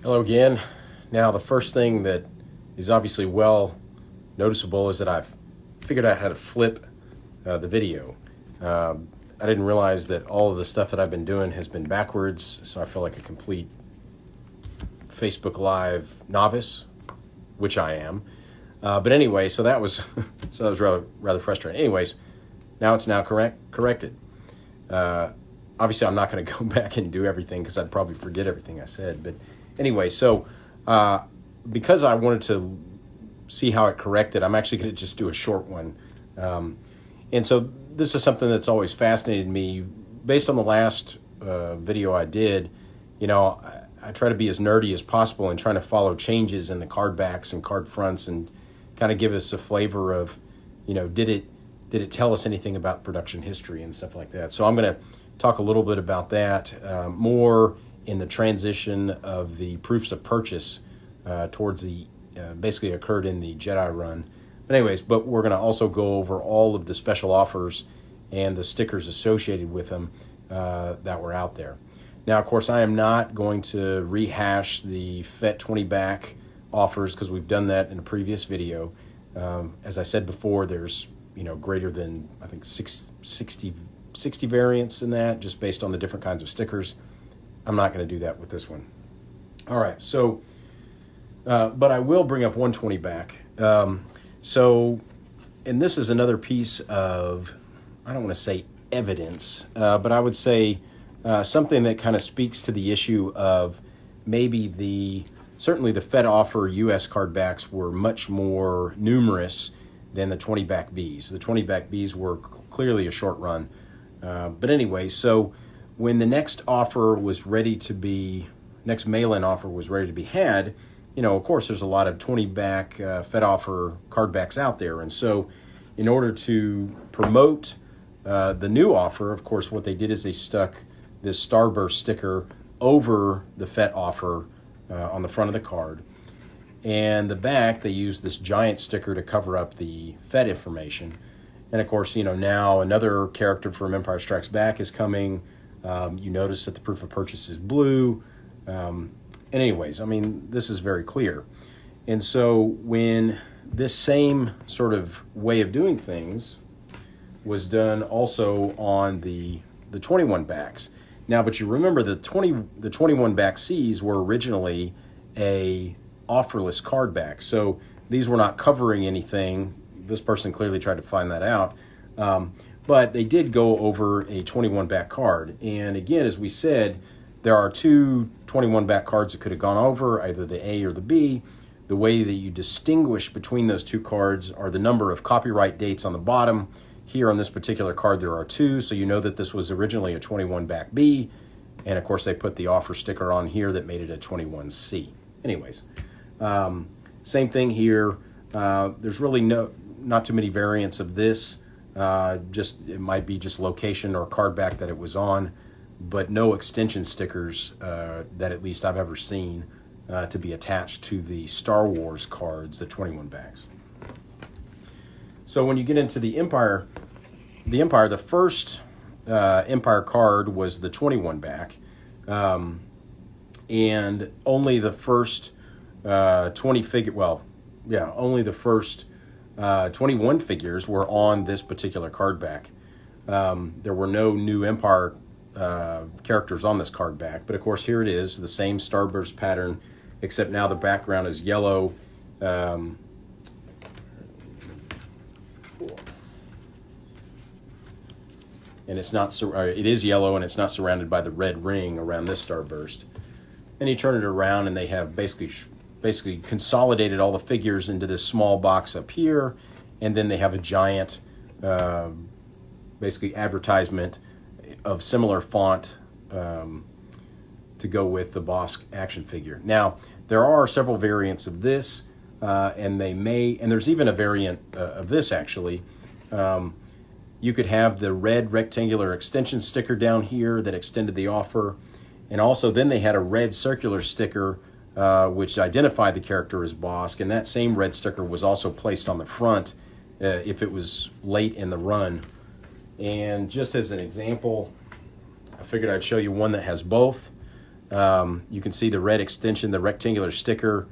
Hello again. Now, the first thing that is obviously well noticeable is that I've figured out how to flip the video. I didn't realize that all of the stuff that I've been doing has been backwards, so I feel like a complete Facebook Live novice, which I am. But anyway, so that was rather frustrating. Anyways, now it's corrected. Obviously, I'm not going to go back and do everything because I'd probably forget everything I said. But anyway, so because I wanted to see how it corrected, I'm actually going to just do a short one. And so this is something that's always fascinated me. Based on the last video I did, I try to be as nerdy as possible and trying to follow changes in the card backs and card fronts and kind of give us a flavor of, did it tell us anything about production history and stuff like that. So I'm going to talk a little bit about that, more in the transition of the proofs of purchase towards the, basically occurred in the Jedi run. But we're going to also go over all of the special offers and the stickers associated with them that were out there. Now, of course, I am not going to rehash the FET 20 back offers because we've done that in a previous video. As I said before, there's greater than, I think, 60 variants in that, just based on the different kinds of stickers. I'm not going to do that with this one. All right, so, but I will bring up 120 back. And this is another piece of, I don't want to say evidence, but I would say something that kind of speaks to the issue of maybe certainly the Fed offer U.S. card backs were much more numerous than the 20 back Bs. The 20 back Bs were clearly a short run. But anyway, so when the next offer was ready to be, next mail-in offer was ready to be had, of course, there's a lot of 20 back Fed offer card backs out there. And so in order to promote the new offer, of course, what they did is they stuck this Starburst sticker over the Fed offer on the front of the card. And the back, they used this giant sticker to cover up the Fed information. And of course, now another character from Empire Strikes Back is coming. You notice that the proof of purchase is blue. And anyways, this is very clear. And so when this same sort of way of doing things was done also on the 21 backs. Now, but you remember the 21 back Cs were originally a offerless card back. So these were not covering anything. This person clearly tried to find that out. But they did go over a 21 back card. And again, as we said, there are two 21 back cards that could have gone over, either the A or the B. The way that you distinguish between those two cards are the number of copyright dates on the bottom. Here on this particular card, there are two, so you know that this was originally a 21 back B. And of course, they put the offer sticker on here that made it a 21C. Anyways, same thing here. There's really not too many variants of this. It might be just location or card back that it was on, but no extension stickers that at least I've ever seen to be attached to the Star Wars cards, the 21 backs. So when you get into the Empire, the first Empire card was the 21 back, and only the first 20 figure, only the first 21 figures were on this particular card back. There were no new Empire characters on this card back, but of course here it is, the same Starburst pattern, except now the background is yellow. And it's not, it is yellow and it's not surrounded by the red ring around this Starburst. And you turn it around and they have basically consolidated all the figures into this small box up here, and then they have a giant basically advertisement of similar font to go with the Bosk action figure. Now, there are several variants of this, and there's even a variant of this actually. You could have the red rectangular extension sticker down here that extended the offer, and also then they had a red circular sticker which identified the character as Bosk, and that same red sticker was also placed on the front if it was late in the run. And just as an example, I figured I'd show you one that has both. You can see the red extension, the rectangular sticker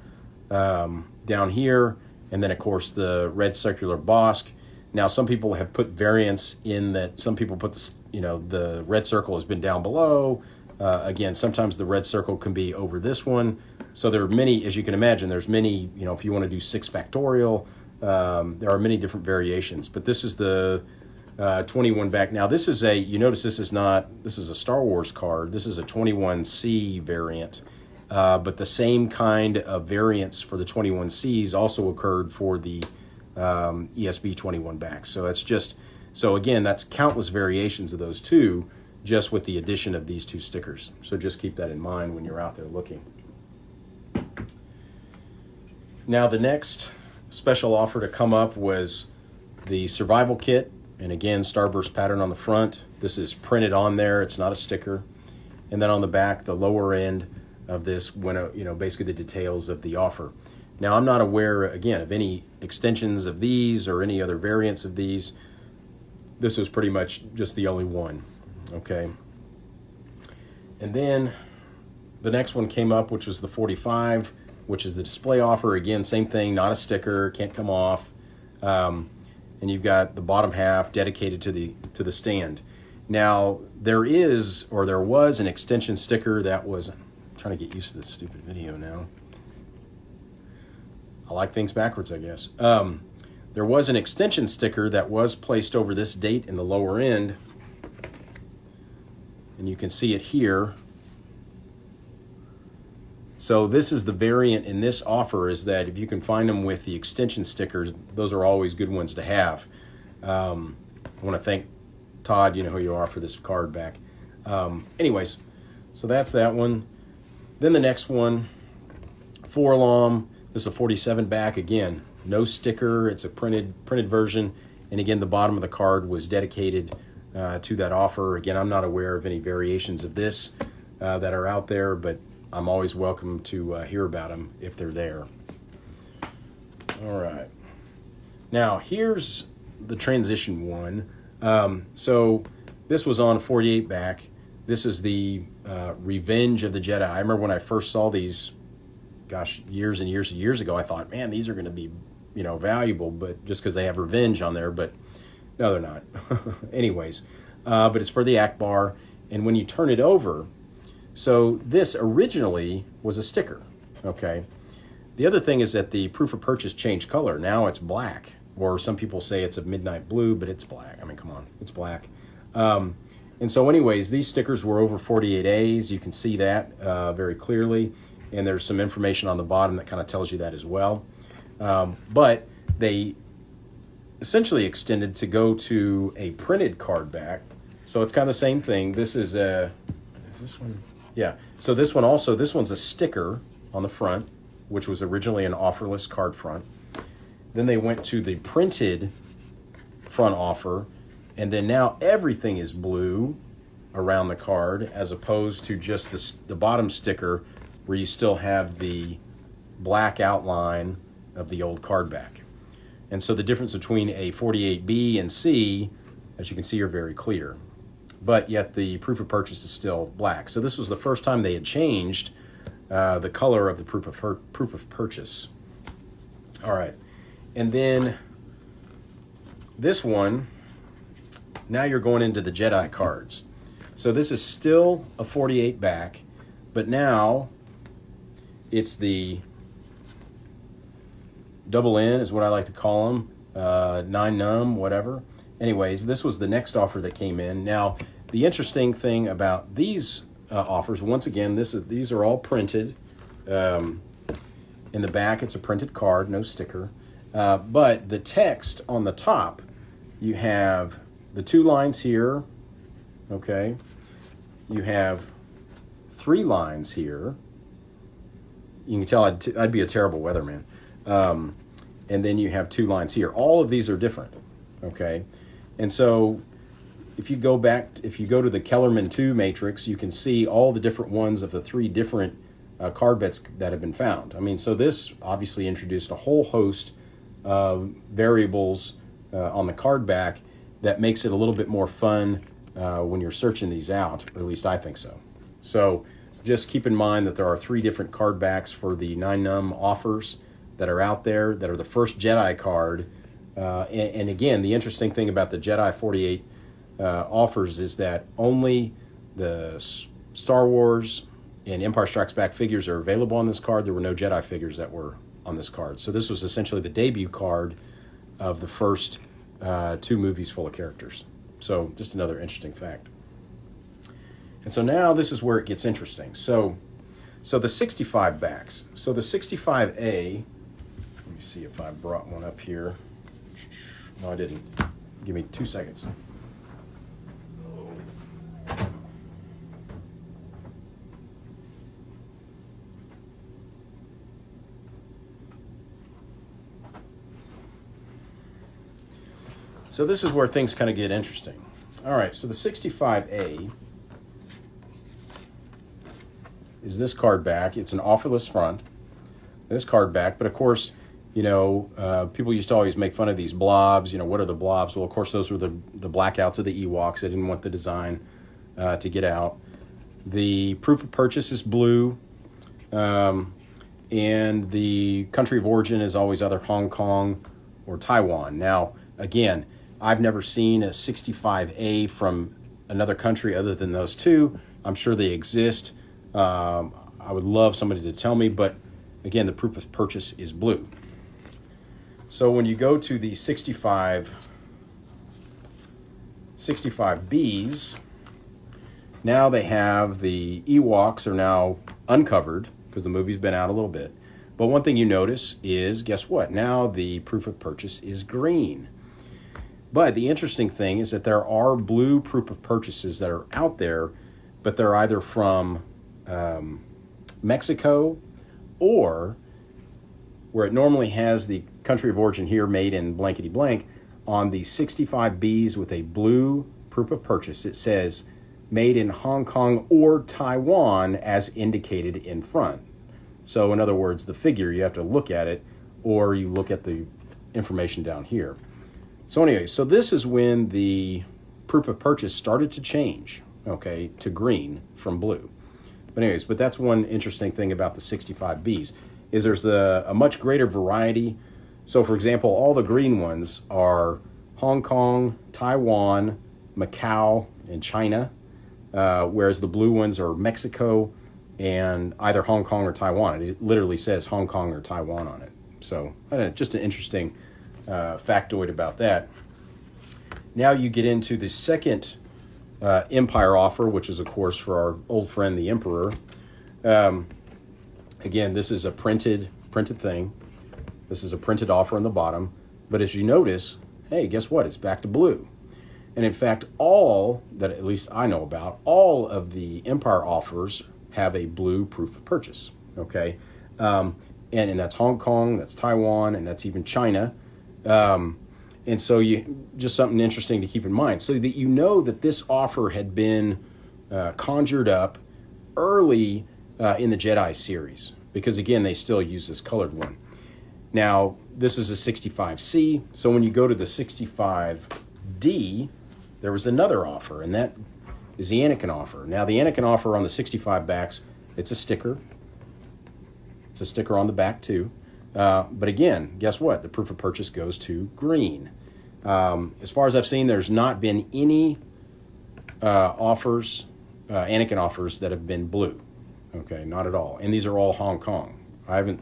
down here, and then of course the red circular Bosk. Now some people have put variants in that. Some people put the red circle has been down below. Again, sometimes the red circle can be over this one. So there are many, as you can imagine, there's many, if you want to do 6 factorial, there are many different variations. But this is the 21 back. Now this is you notice this is a Star Wars card. This is a 21C variant. But the same kind of variants for the 21Cs also occurred for the ESB 21 back. So again, that's countless variations of those two, just with the addition of these 2 stickers. So just keep that in mind when you're out there looking. Now the next special offer to come up was the survival kit, and again, Starburst pattern on the front. This is printed on there, it's not a sticker. And then on the back, the lower end of this went, basically the details of the offer. Now I'm not aware, again, of any extensions of these or any other variants of these. This was pretty much just the only one, okay? And then the next one came up, which was the 45, which is the display offer. Again, same thing, not a sticker, can't come off. And you've got the bottom half dedicated to the stand. Now there was an extension sticker that was, I'm trying to get used to this stupid video now. I like things backwards, I guess. There was an extension sticker that was placed over this date in the lower end, and you can see it here. So this is the variant in this offer, is that if you can find them with the extension stickers, those are always good ones to have. I want to thank Todd, you know who you are, for this card back. Anyways, so that's that one. Then the next one, 4-LOM. This is a 47 back. Again, no sticker. It's a printed version. And again, the bottom of the card was dedicated to that offer. Again, I'm not aware of any variations of this that are out there, but I'm always welcome to hear about them if they're there. All right. Now, here's the transition one. So this was on 48 back. This is the Revenge of the Jedi. I remember when I first saw these, gosh, years and years and years ago, I thought, man, these are going to be, valuable, but just because they have Revenge on there, but no, they're not. Anyways, but it's for the Akbar, and when you turn it over, so this originally was a sticker, okay? The other thing is that the proof of purchase changed color. Now it's black, or some people say it's a midnight blue, but it's black. I mean, come on, it's black. And so anyways, these stickers were over 48As. You can see that very clearly, and there's some information on the bottom that kind of tells you that as well. But they essentially extended to go to a printed card back. So it's kind of the same thing. This is this one? Yeah. So this one's a sticker on the front, which was originally an offerless card front. Then they went to the printed front offer, and then now everything is blue around the card, as opposed to just the bottom sticker where you still have the black outline of the old card back. And so the difference between a 48B and C, as you can see, are very clear. But yet the proof of purchase is still black. So this was the first time they had changed the color of the proof of purchase. All right. And then this one, now you're going into the Jedi cards. So this is still a 48 back, but now it's the double N is what I like to call them, 9 num, whatever. Anyways, this was the next offer that came in. Now, the interesting thing about these offers, once again, these are all printed. In the back, it's a printed card, no sticker. But the text on the top, you have the 2 lines here, okay? You have 3 lines here. You can tell I'd be a terrible weatherman. And then you have 2 lines here. All of these are different, okay? And so if you go to the Kellerman 2 matrix, you can see all the different ones of the 3 different card bets that have been found. I mean, so this obviously introduced a whole host of variables on the card back that makes it a little bit more fun when you're searching these out, or at least I think so. So just keep in mind that there are 3 different card backs for the 9num offers that are out there that are the first Jedi card. And again, the interesting thing about the Jedi 48 offers is that only the Star Wars and Empire Strikes Back figures are available on this card. There were no Jedi figures that were on this card. So this was essentially the debut card of the first 2 movies full of characters. So just another interesting fact. And so now this is where it gets interesting. So the 65 backs. So the 65A, let me see if I brought one up here. No, I didn't. Give me 2 seconds. So this is where things kind of get interesting. All right, so the 65A is this card back. It's an offerless front. This card back, but of course, you know, people used to always make fun of these blobs. You know, what are the blobs? Well, of course, those were the blackouts of the Ewoks. They didn't want the design to get out. The proof of purchase is blue, and the country of origin is always either Hong Kong or Taiwan. Now, again, I've never seen a 65A from another country other than those 2. I'm sure they exist. I would love somebody to tell me, but again, the proof of purchase is blue. So when you go to the 65Bs, now they have the Ewoks are now uncovered because the movie's been out a little bit. But one thing you notice is, guess what? Now the proof of purchase is green. But the interesting thing is that there are blue proof of purchases that are out there, but they're either from Mexico, or where it normally has the country of origin here made in blankety blank, on the 65Bs with a blue proof of purchase, it says made in Hong Kong or Taiwan as indicated in front. So in other words, the figure, you have to look at it, or you look at the information down here. So anyway, so this is when the proof of purchase started to change, okay, to green from blue. But anyways, but that's one interesting thing about the 65Bs, is there's a much greater variety. So for example, all the green ones are Hong Kong, Taiwan, Macau, and China, whereas the blue ones are Mexico and either Hong Kong or Taiwan. It literally says Hong Kong or Taiwan on it. So just an interesting factoid about that. Now you get into the second Empire offer, which is of course for our old friend the Emperor. Again, this is a printed thing. This is a printed offer on the bottom. But as you notice, hey, guess what? It's back to blue. And in fact, all that at least I know about, all of the Empire offers have a blue proof of purchase. Okay, and that's Hong Kong, that's Taiwan, and that's even China. And so you just something interesting to keep in mind, so that you know that this offer had been conjured up early in the Jedi series, because again, they still use this colored one. Now, this is a 65C, so when you go to the 65D, there was another offer, and that is the Anakin offer. Now, the Anakin offer on the 65 backs, it's a sticker. It's a sticker on the back too. But again, guess what? The proof of purchase goes to green. As far as I've seen, there's not been any offers, Anakin offers, that have been blue. Okay, not at all. And these are all Hong Kong. I haven't,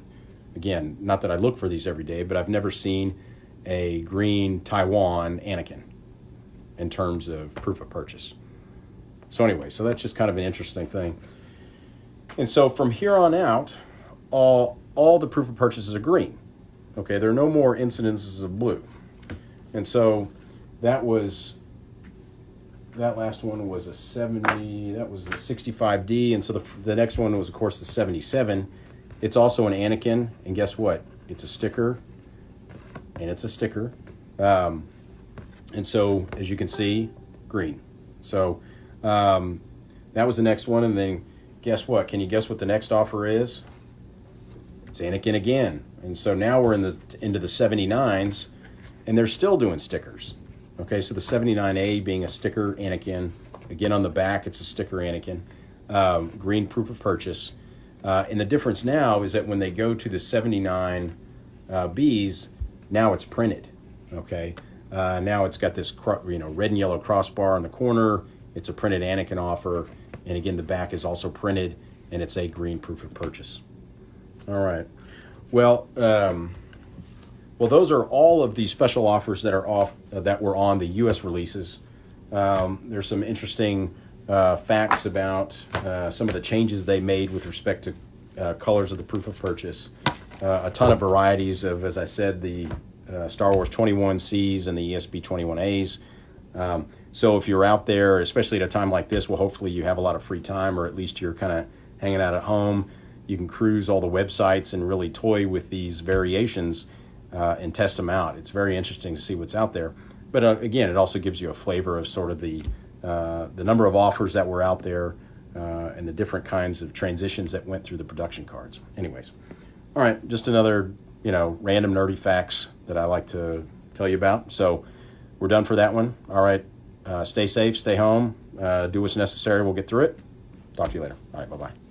again, not that I look for these every day, but I've never seen a green Taiwan Anakin in terms of proof of purchase. So anyway, so that's just kind of an interesting thing. And so from here on out, all the proof of purchases are green. Okay, there are no more incidences of blue. And so that last one was a 70, that was the 65D, and so the next one was, of course, the 77. It's also an Anakin, and guess what? It's a sticker, and it's a sticker. And so, as you can see, green. So that was the next one, and then guess what? Can you guess what the next offer is? It's Anakin again. And so now we're into the 79s, and they're still doing stickers. Okay, so the 79A being a sticker Anakin. Again, on the back, it's a sticker Anakin. green proof of purchase. And the difference now is that when they go to the 79 Bs, now it's printed. Okay, now it's got this red and yellow crossbar on the corner. It's a printed Anakin offer, and again the back is also printed, and it's a green proof of purchase. All right. Well, those are all of the special offers that are that were on the U.S. releases. There's some interesting facts about some of the changes they made with respect to colors of the proof of purchase. A ton of varieties of, as I said, the Star Wars 21Cs and the ESB 21As. So if you're out there, especially at a time like this, well, hopefully you have a lot of free time, or at least you're kind of hanging out at home. You can cruise all the websites and really toy with these variations and test them out. It's very interesting to see what's out there. But again, it also gives you a flavor of sort of the number of offers that were out there and the different kinds of transitions that went through the production cards. Anyways, all right, just another random nerdy facts that I like to tell you about. So we're done for that one. All right, stay safe, stay home, do what's necessary. We'll get through it. Talk to you later. All right, bye-bye.